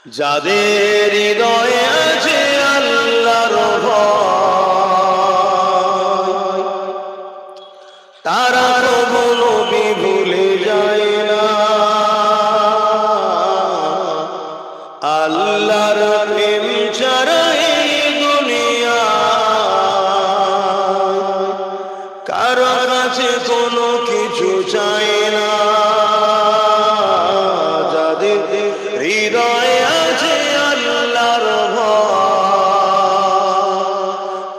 যাদের হৃদয়ে আছে আল্লাহর ভয়, তারা কখনো নবী ভুলে যায় না। আল্লাহর প্রেম ছাড়া এই দুনিয়ায় কারো কাছে কোনো কিছু চায় না। যাদের হৃদয়ে আছে আল্লাহর ভয়,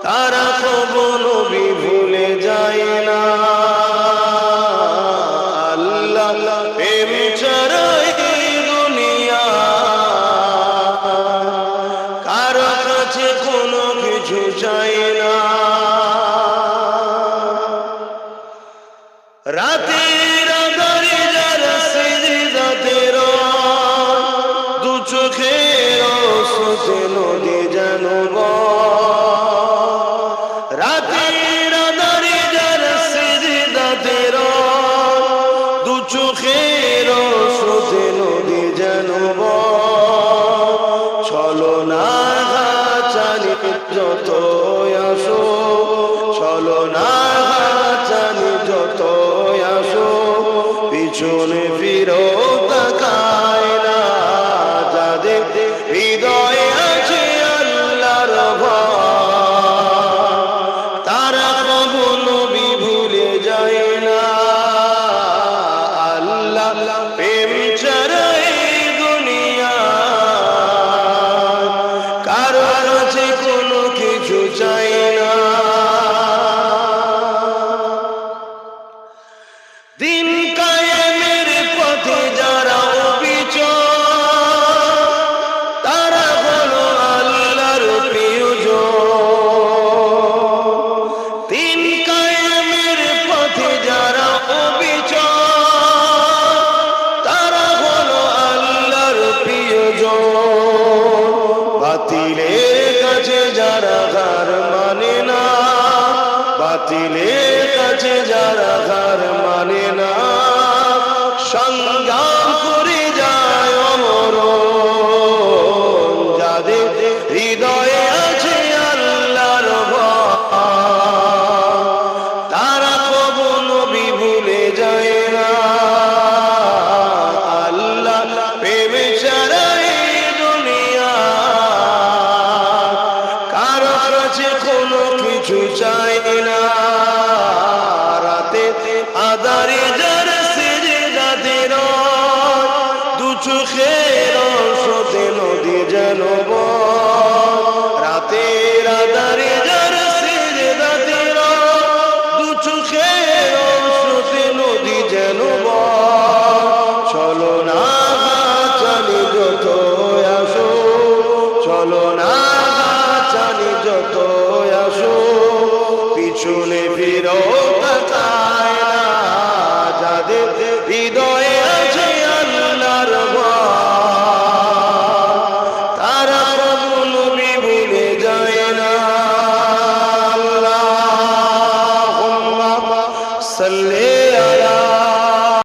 তারা কখনো নবী ভুলে যায় না। আল্লাহ প্রেম ছাড়া এই দুনিয়ায় কারো কাছে কোনো কিছু চায় না। রাতের আঁধারে যারা সিজদাতে রয়, দু চোখের অশ্রুতে নদী যেন বয়। রাতের আঁধারে যারা সিজদাতে রয়, দু চোখের অশ্রুতে নদী যেন বয়। ছলনার হাতছানি যত আসো, ছলনার হাতছানি যত আসো, পিছনে ফিরো তাকায় না। যাদের হৃদয়ে আছে আল্লাহর ভয়, তারা কখনো নবী ভুলে যায় না। আল্লাহ প্রেম ছাড়া এই দুনিয়ায় কারো কাছে কোনো কিছু চাই না। দিন কায়েমের পথে যারা অবিচল, তারা হলো আল্লাহর প্রিয়জন। দিন কায়েমের পথে যারা অবিচল, তারা হলো আল্লাহর প্রিয়জন। বাতিলের কাছে যারা হার মানে না, বাতিলের কাছে যারা হার মানে না,